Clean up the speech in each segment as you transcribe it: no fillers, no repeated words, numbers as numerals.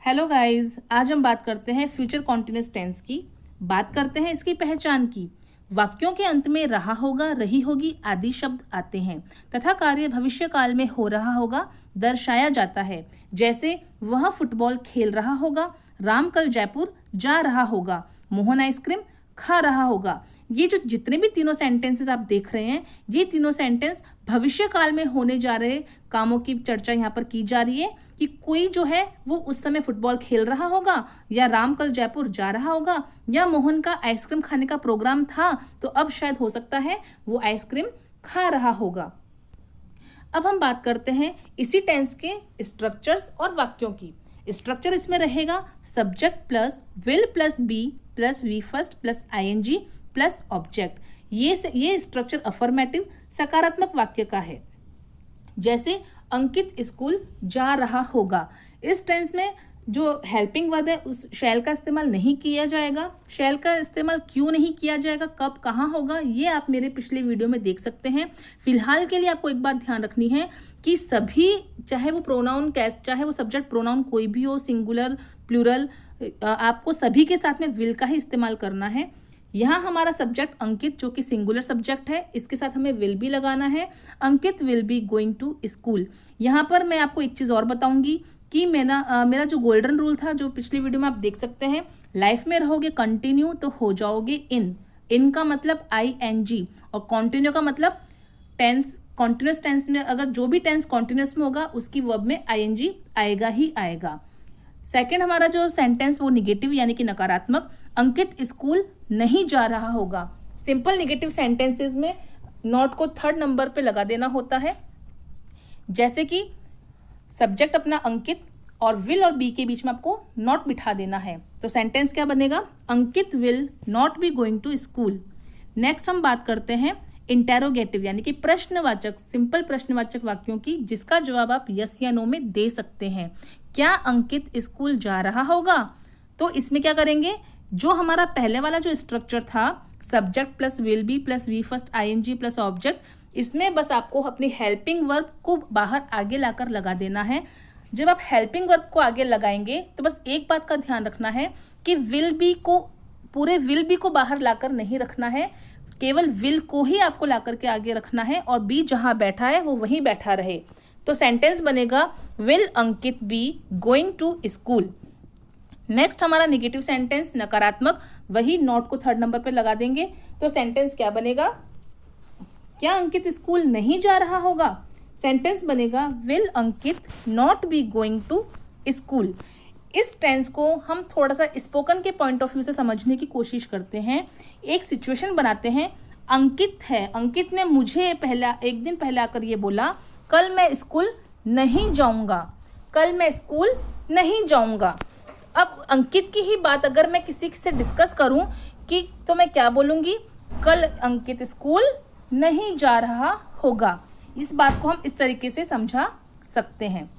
Hello guys, आज हम बात करते हैं फ्यूचर कॉन्टिन्यूअस टेंस की। बात करते हैं इसकी पहचान की। वाक्यों के अंत में रहा होगा, रही होगी आदि शब्द आते हैं तथा कार्य भविष्य काल में हो रहा होगा दर्शाया जाता है। जैसे वह फुटबॉल खेल रहा होगा, राम कल जयपुर जा रहा होगा, मोहन आइसक्रीम खा रहा होगा। ये जो जितने भी तीनों सेंटेंसेस आप देख रहे हैं, ये तीनों सेंटेंस भविष्य काल में होने जा रहे कामों की चर्चा यहाँ पर की जा रही है कि कोई जो है वो उस समय फुटबॉल खेल रहा होगा, या राम कल जयपुर जा रहा होगा, या मोहन का आइसक्रीम खाने का प्रोग्राम था तो अब शायद हो सकता है वो आइसक्रीम खा रहा होगा। अब हम बात करते हैं इसी टेंस के स्ट्रक्चर्स और वाक्यों की। स्ट्रक्चर इसमें रहेगा subject plus will plus be plus V first plus ING plus object. ये स्ट्रक्चर अफर्मेटिव सकारात्मक वाक्य का है। जैसे अंकित स्कूल जा रहा होगा, इस टेंस में जो हेल्पिंग वर्ब है उस शैल का इस्तेमाल नहीं किया जाएगा। शैल का इस्तेमाल क्यों नहीं किया जाएगा, कब कहाँ होगा, ये आप मेरे पिछले वीडियो में देख सकते हैं। फिलहाल के लिए आपको एक बात ध्यान रखनी है कि सभी, चाहे वो प्रोनाउन चाहे वो सब्जेक्ट प्रोनाउन कोई भी हो, सिंगुलर प्लूरल, आपको सभी के साथ में विल का ही इस्तेमाल करना है। यहाँ हमारा सब्जेक्ट अंकित जो कि सिंगुलर सब्जेक्ट है, इसके साथ हमें विल भी लगाना है। Ankit will be going to school. यहाँ पर मैं आपको एक चीज और बताऊंगी कि मेरा जो गोल्डन रूल था, जो पिछली वीडियो में आप देख सकते हैं, लाइफ में रहोगे कंटिन्यू तो हो जाओगे इन का मतलब ING, और कॉन्टिन्यू का मतलब टेंस। कॉन्टिन्यूस टेंस में अगर जो भी टेंस कॉन्टिन्यूस में होगा उसकी वर्ब में ING आएगा ही आएगा। सेकेंड हमारा जो सेंटेंस वो निगेटिव यानी कि नकारात्मक, अंकित स्कूल नहीं जा रहा होगा। सिंपल निगेटिव सेंटेंसेस में नॉट को थर्ड नंबर पे लगा देना होता है। जैसे कि सब्जेक्ट अपना अंकित और विल और बी के बीच में आपको नॉट बिठा देना है, तो सेंटेंस क्या बनेगा, Ankit will not be going to school. Next हम बात करते हैं इंटेरोगेटिव यानी कि प्रश्नवाचक, सिंपल प्रश्नवाचक वाक्यों की, जिसका जवाब आप यस या नो में दे सकते हैं। क्या अंकित स्कूल जा रहा होगा? तो इसमें क्या करेंगे, जो हमारा पहले वाला जो स्ट्रक्चर था subject plus will be plus V first ING plus object, इसमें बस आपको अपनी हेल्पिंग वर्ब को बाहर आगे लाकर लगा देना है। जब आप हेल्पिंग वर्ब को आगे लगाएंगे तो बस एक बात का ध्यान रखना है कि विल बी को, पूरे विल बी को बाहर लाकर नहीं रखना है, केवल विल को ही आपको लाकर के आगे रखना है और बी जहां बैठा है वो वहीं बैठा रहे। तो सेंटेंस बनेगा will Ankit be going to school. Next हमारा नेगेटिव सेंटेंस नकारात्मक, वही नॉट को थर्ड नंबर पे लगा देंगे, तो सेंटेंस क्या बनेगा, क्या अंकित स्कूल नहीं जा रहा होगा? सेंटेंस बनेगा will Ankit not be going to school. इस टेंस को हम थोड़ा सा स्पोकन के पॉइंट ऑफ व्यू से समझने की कोशिश करते हैं। एक सिचुएशन बनाते हैं, अंकित है, अंकित ने मुझे एक दिन पहले आकर ये बोला कल मैं स्कूल नहीं जाऊंगा, कल मैं स्कूल नहीं जाऊंगा। अब अंकित की ही बात अगर मैं किसी से डिस्कस करूं कि, तो मैं क्या बोलूंगी, कल अंकित स्कूल नहीं जा रहा होगा। इस बात को हम इस तरीके से समझा सकते हैं।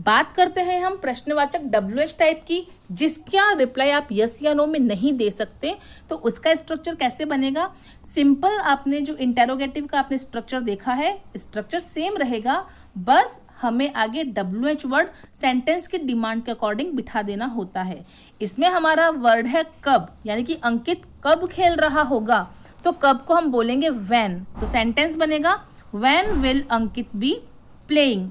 बात करते हैं हम प्रश्नवाचक WH टाइप की, जिसका रिप्लाई आप यस या नो में नहीं दे सकते, तो उसका स्ट्रक्चर कैसे बनेगा। सिंपल, आपने जो इंटेरोगेटिव का आपने स्ट्रक्चर देखा है, स्ट्रक्चर सेम रहेगा, बस हमें आगे WH वर्ड सेंटेंस की डिमांड के अकॉर्डिंग बिठा देना होता है। इसमें हमारा वर्ड है कब, यानी कि अंकित कब खेल रहा होगा, तो कब को हम बोलेंगे व्हेन, तो सेंटेंस बनेगा when will Ankit be playing.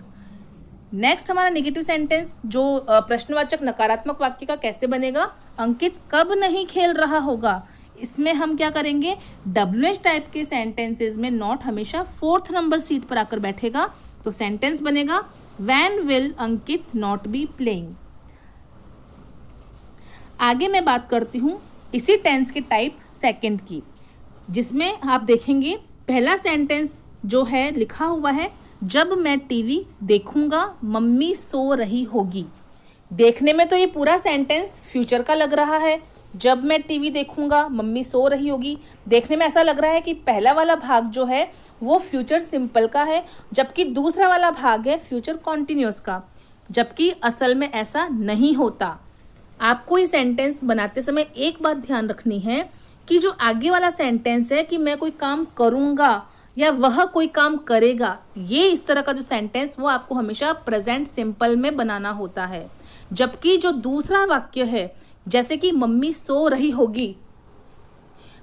Next हमारा नेगेटिव सेंटेंस जो प्रश्नवाचक नकारात्मक वाक्य का कैसे बनेगा, अंकित कब नहीं खेल रहा होगा। इसमें हम क्या करेंगे, WH टाइप के सेंटेंसेस में नॉट हमेशा फोर्थ नंबर सीट पर आकर बैठेगा, तो सेंटेंस बनेगा when will Ankit not be playing. आगे मैं बात करती हूं इसी टेंस के टाइप सेकंड की, जिसमें आप देखेंगे पहला सेंटेंस जो है लिखा हुआ है, जब मैं टीवी देखूंगा मम्मी सो रही होगी। देखने में तो ये पूरा सेंटेंस फ्यूचर का लग रहा है, जब मैं टीवी देखूंगा मम्मी सो रही होगी। देखने में ऐसा लग रहा है कि पहला वाला भाग जो है वो फ्यूचर सिंपल का है, जबकि दूसरा वाला भाग है फ्यूचर कॉन्टिन्यूअस का, जबकि असल में ऐसा नहीं होता। आपको ये सेंटेंस बनाते समय एक बात ध्यान रखनी है कि जो आगे वाला सेंटेंस है कि मैं कोई काम करूंगा, या वह कोई काम करेगा, ये इस तरह का जो सेंटेंस वो आपको हमेशा प्रेजेंट सिंपल में बनाना होता है। जबकि जो दूसरा वाक्य है, जैसे कि मम्मी सो रही होगी,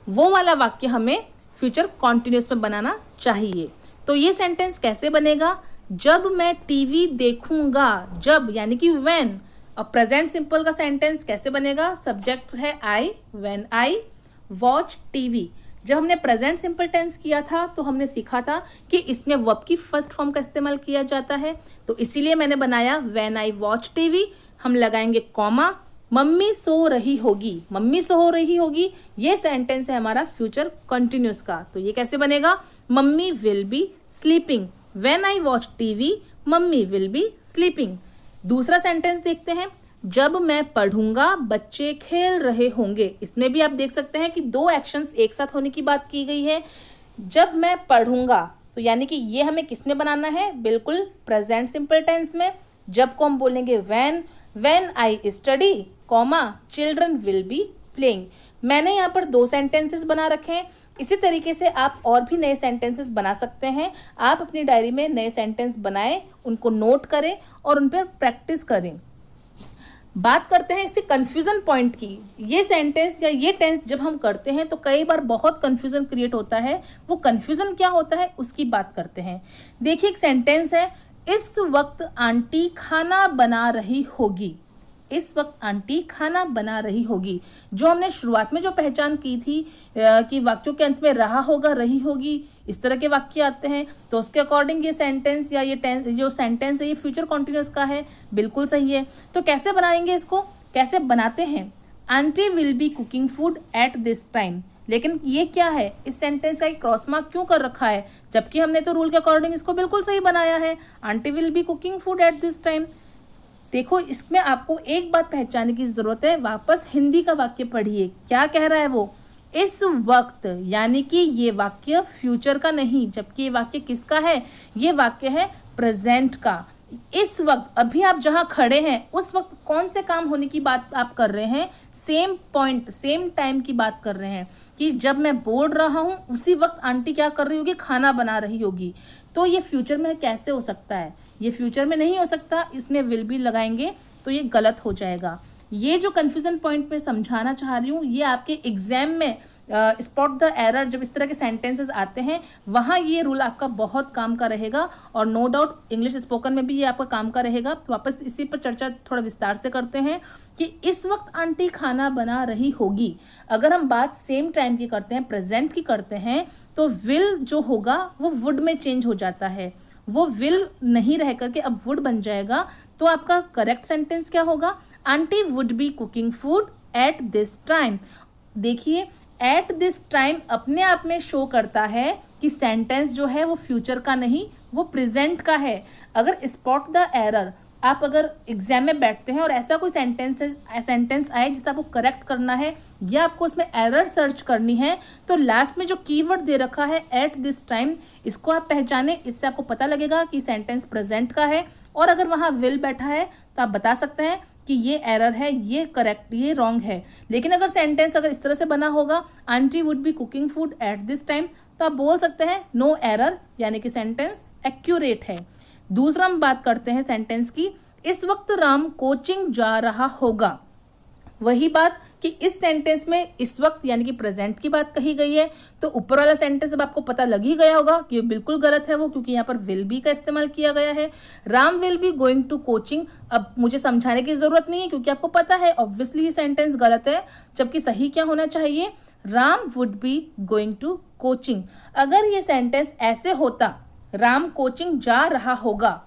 वो वाला वाक्य हमें फ्यूचर कॉन्टिन्यूस में बनाना चाहिए। तो ये सेंटेंस कैसे बनेगा? जब मैं टीवी देखूंगा, जब यानी कि व्हेन। और प्रेजेंट सिंपल का सेंटेंस कैसे बनेगा? सब्जेक्ट है आई, व्हेन आई वॉच टीवी। जब हमने प्रेजेंट सिंपल टेंस किया था तो हमने सीखा था कि इसमें वर्ब की फर्स्ट फॉर्म का इस्तेमाल किया जाता है, तो इसीलिए मैंने बनाया व्हेन आई वॉच टीवी। हम लगाएंगे कॉमा, मम्मी सो रही होगी, मम्मी सो रही होगी, ये सेंटेंस है हमारा फ्यूचर कंटिन्यूस का। तो ये कैसे बनेगा? Mummy will be sleeping, when I watch TV mummy will be sleeping. दूसरा सेंटेंस देखते हैं, जब मैं पढ़ूंगा बच्चे खेल रहे होंगे। इसमें भी आप देख सकते हैं कि दो एक्शंस एक साथ होने की बात की गई है। जब मैं पढ़ूंगा, तो यानी कि ये हमें किसमें बनाना है? बिल्कुल प्रेजेंट सिंपल टेंस में। जब को हम बोलेंगे when I study, comma children will be playing. मैंने यहाँ पर दो सेंटेंसेस बना रखे हैं। इसी तरीके से आप और भी नए सेंटेंसेस बना सकते हैं। आप अपनी डायरी में नए सेंटेंस बनाएं, उनको नोट करें और उन पर प्रैक्टिस करें। बात करते हैं इससे कंफ्यूजन पॉइंट की। ये सेंटेंस या ये टेंस जब हम करते हैं तो कई बार बहुत कंफ्यूजन क्रिएट होता है। वो कंफ्यूजन क्या होता है उसकी बात करते हैं। देखिए, एक सेंटेंस है, इस वक्त आंटी खाना बना रही होगी। इस वक्त आंटी खाना बना रही होगी। जो हमने शुरुआत में जो पहचान की थी कि वाक्यों के अंत में रहा होगा, रही होगी, इस तरह के वाक्य आते हैं, तो उसके अकॉर्डिंग ये सेंटेंस या ये जो सेंटेंस है ये फ्यूचर कॉन्टिन्यूस का है। बिल्कुल सही है। तो कैसे बनाएंगे इसको? कैसे बनाते हैं? Aunty will be cooking food at this time. लेकिन ये क्या है? इस सेंटेंस का एक क्रॉस मार्क क्यों कर रखा है? जबकि हमने तो रूल के अकॉर्डिंग इसको बिल्कुल सही बनाया है। Aunty will be cooking food at this time. देखो, इसमें आपको एक बात पहचानने की जरूरत है। वापस हिंदी का वाक्य पढ़िए, क्या कह रहा है वो? इस वक्त, यानी कि ये वाक्य फ्यूचर का नहीं, जबकि ये वाक्य किसका है? ये वाक्य है प्रेजेंट का। इस वक्त, अभी आप जहां खड़े हैं उस वक्त कौन से काम होने की बात आप कर रहे हैं? सेम पॉइंट, सेम टाइम की बात कर रहे हैं कि जब मैं बोल रहा हूं उसी वक्त आंटी क्या कर रही होगी? खाना बना रही होगी। तो ये फ्यूचर में कैसे हो सकता है? ये फ्यूचर में नहीं हो सकता। इसमें विल बी लगाएंगे तो ये गलत हो जाएगा। ये जो कंफ्यूजन पॉइंट में समझाना चाह रही हूँ, ये आपके एग्जाम में स्पॉट द एरर, जब इस तरह के सेंटेंसेस आते हैं वहां ये रूल आपका बहुत काम का रहेगा। और नो डाउट इंग्लिश स्पोकन में भी ये आपका काम का रहेगा। तो वापस इसी पर चर्चा थोड़ा विस्तार से करते हैं कि इस वक्त आंटी खाना बना रही होगी। अगर हम बात सेम टाइम की करते हैं, प्रेजेंट की करते हैं, तो विल जो होगा वो वुड में चेंज हो जाता है। वो विल नहीं रह करके अब वुड बन जाएगा। तो आपका करेक्ट सेंटेंस क्या होगा? Aunty would be cooking food at this time. देखिए, एट दिस टाइम अपने आप में शो करता है कि सेंटेंस जो है वो फ्यूचर का नहीं, वो प्रेजेंट का है। अगर स्पॉट द एरर, आप अगर एग्जाम में बैठते हैं और ऐसा कोई सेंटेंस आए जिसे आपको करेक्ट करना है या आपको उसमें एरर सर्च करनी है, तो लास्ट में जो कीवर्ड दे रखा है एट दिस टाइम, इसको आप पहचाने। इससे आपको पता लगेगा कि सेंटेंस प्रेजेंट का है। और अगर वहां विल बैठा है तो आप बता सकते हैं कि ये एरर है, ये करेक्ट, ये रॉन्ग है। लेकिन अगर सेंटेंस अगर इस तरह से बना होगा, aunty would be cooking food at this time, तो आप बोल सकते हैं नो एरर, यानी कि सेंटेंस एक्यूरेट है। दूसरा हम बात करते हैं सेंटेंस की, इस वक्त राम कोचिंग जा रहा होगा। वही बात कि इस सेंटेंस में इस वक्त यानी कि प्रेजेंट की बात कही गई है। तो ऊपर वाला सेंटेंस अब आपको पता लग ही गया होगा कि बिल्कुल गलत है वो, क्योंकि यहाँ पर विल बी का इस्तेमाल किया गया है। Ram will be going to coaching, अब मुझे समझाने की जरूरत नहीं है क्योंकि आपको पता है ऑब्वियसली ये सेंटेंस गलत है। जबकि सही क्या होना चाहिए? Ram would be going to coaching. अगर ये सेंटेंस ऐसे होता, राम कोचिंग जा रहा होगा,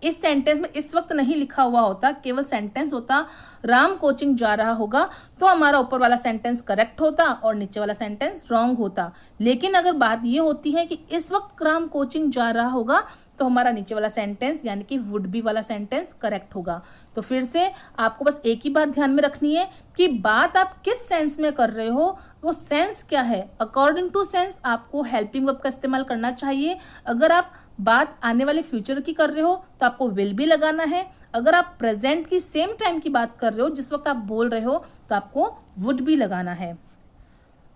इस सेंटेंस में इस वक्त नहीं लिखा हुआ होता, केवल सेंटेंस होता राम कोचिंग जा रहा होगा, तो हमारा ऊपर वाला सेंटेंस करेक्ट होता और नीचे वाला सेंटेंस रॉन्ग होता। लेकिन अगर बात ये होती है कि इस वक्त राम कोचिंग जा रहा होगा, तो हमारा नीचे वाला सेंटेंस यानी कि वुड बी वाला सेंटेंस करेक्ट होगा। तो फिर से आपको बस एक ही बात ध्यान में रखनी है कि बात आप किस सेंस में कर रहे हो, वो सेंस क्या है। अकॉर्डिंग टू सेंस आपको हेल्पिंग वर्ब का इस्तेमाल करना चाहिए। अगर आप बात आने वाले फ्यूचर की कर रहे हो तो आपको विल बी लगाना है। अगर आप प्रेजेंट की सेम टाइम की बात कर रहे हो, जिस वक्त आप बोल रहे हो, तो आपको वुड बी लगाना है।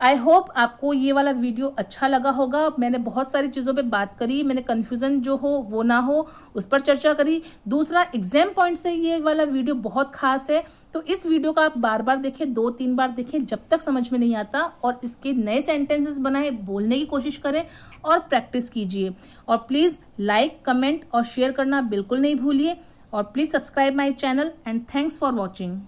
आई होप आपको ये वाला वीडियो अच्छा लगा होगा। मैंने बहुत सारी चीज़ों पे बात करी, मैंने कन्फ्यूज़न जो हो वो ना हो उस पर चर्चा करी। दूसरा, एग्जाम पॉइंट से ये वाला वीडियो बहुत खास है, तो इस वीडियो का आप बार बार देखें, 2-3 बार देखें जब तक समझ में नहीं आता, और इसके नए सेंटेंसेस बनाए, बोलने की कोशिश करें और प्रैक्टिस कीजिए। और प्लीज़ लाइक, कमेंट और शेयर करना बिल्कुल नहीं भूलिए। और please subscribe my channel and thanks for watching.